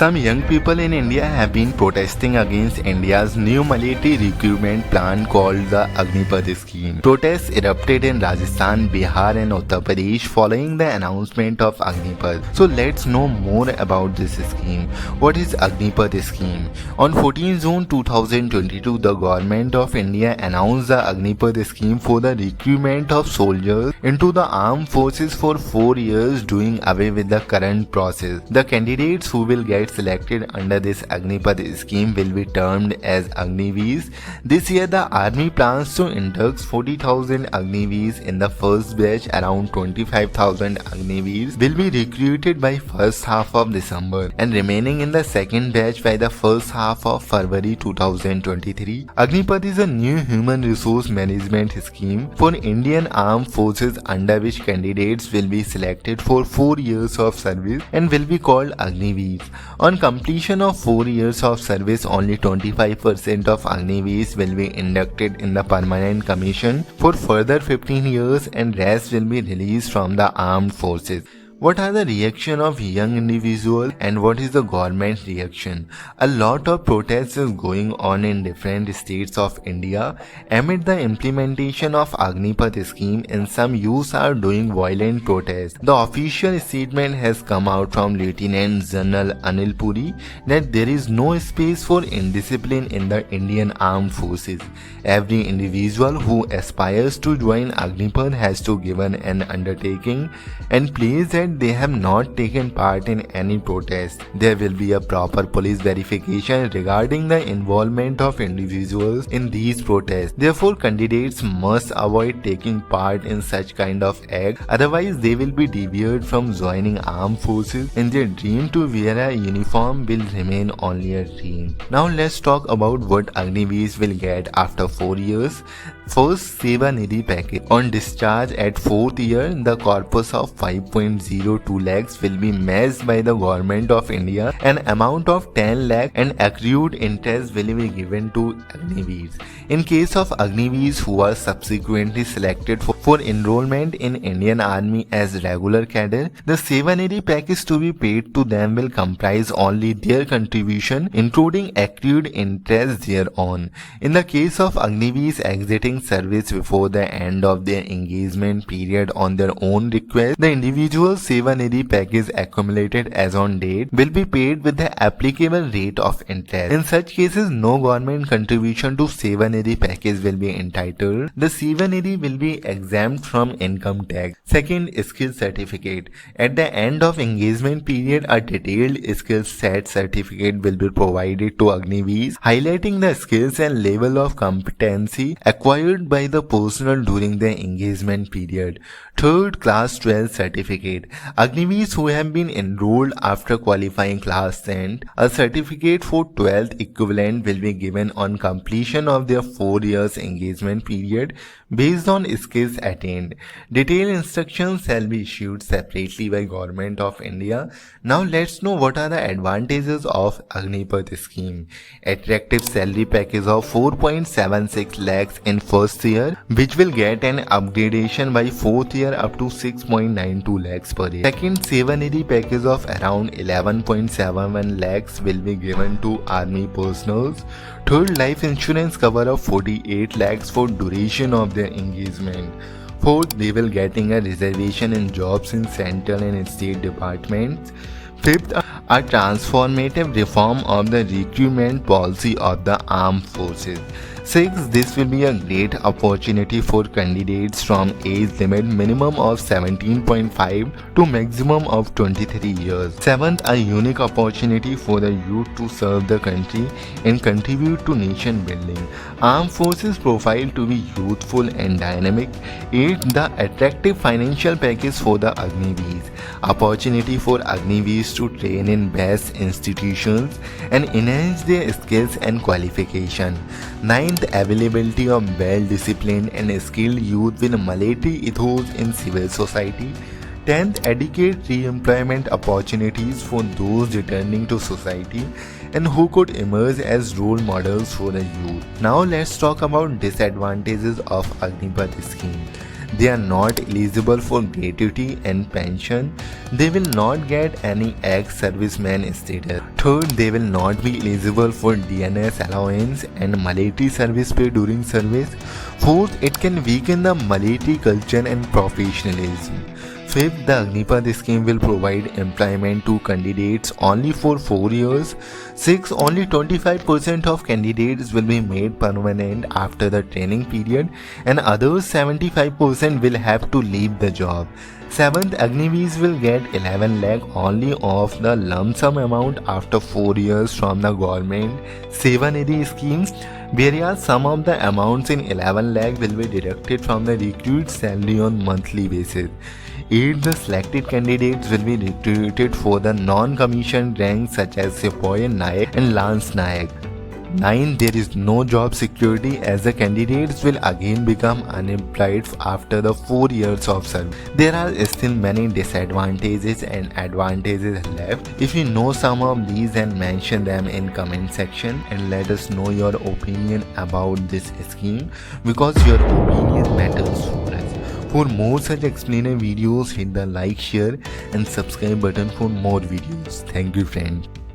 Some young people in India have been protesting against India's new military recruitment plan called the Agnipath Scheme. Protests erupted in Rajasthan, Bihar and Uttar Pradesh following the announcement of Agnipath. So let's know more about this scheme. What is Agnipath Scheme? On 14 June 2022, the Government of India announced the Agnipath Scheme for the recruitment of soldiers into the armed forces for 4 years, doing away with the current process. The candidates who will get selected under this Agnipath scheme will be termed as Agniveers. This year the army plans to induct 40,000 Agniveers in the first batch. Around 25,000 Agniveers will be recruited by first half of December and remaining in the second batch by the first half of February 2023. Agnipath is a new human resource management scheme for Indian armed forces under which candidates will be selected for 4 years of service and will be called Agniveers. On completion of 4 years of service, only 25% of Agniveers will be inducted in the permanent commission for further 15 years and rest will be released from the armed forces. What are the reaction of young individuals and what is the government reaction? A lot of protests is going on in different states of India amid the implementation of Agnipath scheme, and some youths are doing violent protests. The official statement has come out from Lieutenant General Anil Puri that there is no space for indiscipline in the Indian armed forces. Every individual who aspires to join Agnipath has to give an undertaking and place that they have not taken part in any protest. There will be a proper police verification regarding the involvement of individuals in these protests. Therefore, candidates must avoid taking part in such kind of act, otherwise they will be debarred from joining armed forces and their dream to wear a uniform will remain only a dream. Now let's talk about what Agniveers will get after 4 years. First, Seva Nidhi package. On discharge at 4th year, the corpus of 5.02 lakhs will be matched by the Government of India. An amount of 10 lakh and accrued interest will be given to Agniveers. In case of Agniveers who are subsequently selected for enrollment in Indian Army as regular cadre, the Seva Nidhi package to be paid to them will comprise only their contribution, including accrued interest thereon. In the case of Agniveers exiting service before the end of their engagement period on their own request, the individual Seva Nidhi package accumulated as on date will be paid with the applicable rate of interest. In such cases, no government contribution to Seva Nidhi package will be entitled. The Seva Nidhi will be exempt from income tax. Second, skill certificate. At the end of engagement period, a detailed skill set certificate will be provided to Agniveers, highlighting the skills and level of competency acquired by the personnel during the engagement period. Third, Class 12 certificate. Agniveers who have been enrolled after qualifying class 10, a certificate for 12th equivalent will be given on completion of their 4 years engagement period based on skills attained. Detailed instructions shall be issued separately by Government of India. Now let's know what are the advantages of Agnipath scheme. Attractive salary package of 4.76 lakhs in first year, which will get an upgradation by 4th year up to 6.92 lakhs per year. Second, Seva Nidhi package of around 11.71 lakhs will be given to army personnel. Third, life insurance cover of 48 lakhs for duration of their engagement. Fourth, they will getting a reservation in jobs in central and state departments. Fifth, a transformative reform of the recruitment policy of the armed forces. Sixth, this will be a great opportunity for candidates from age limit minimum of 17.5 to maximum of 23 years. Seventh, a unique opportunity for the youth to serve the country and contribute to nation building. Armed forces profile to be youthful and dynamic. Eighth, the attractive financial package for the Agniveers. Opportunity for Agniveers to train in best institutions and enhance their skills and qualification. Ninth, availability of well-disciplined and skilled youth with military ethos in civil society. 10th, adequate re-employment opportunities for those returning to society and who could emerge as role models for the youth. Now let's talk about disadvantages of Agnipath scheme. They are not eligible for gratuity and pension. They will not get any ex-serviceman status. Third, they will not be eligible for DNS allowance and military service pay during service. Fourth, it can weaken the military culture and professionalism. Fifth, the Agnipath scheme will provide employment to candidates only for 4 years. Sixth, only 25% of candidates will be made permanent after the training period, and others 75% will have to leave the job. Seventh, Agnivees will get 11 lakh only of the lump sum amount after 4 years from the government 780 schemes, whereas some of the amounts in 11 lakh will be deducted from the recruit's salary on monthly basis. 8. The selected candidates will be recruited for the non-commissioned ranks such as Sepoy Nayak and Lance Nayak. 9. There is no job security as the candidates will again become unemployed after the 4 years of service. There are still many disadvantages and advantages left. If you know some of these, then mention them in comment section and let us know your opinion about this scheme, because your opinion matters for us. For more such explainer videos, hit the like, share and subscribe button for more videos. Thank you friends.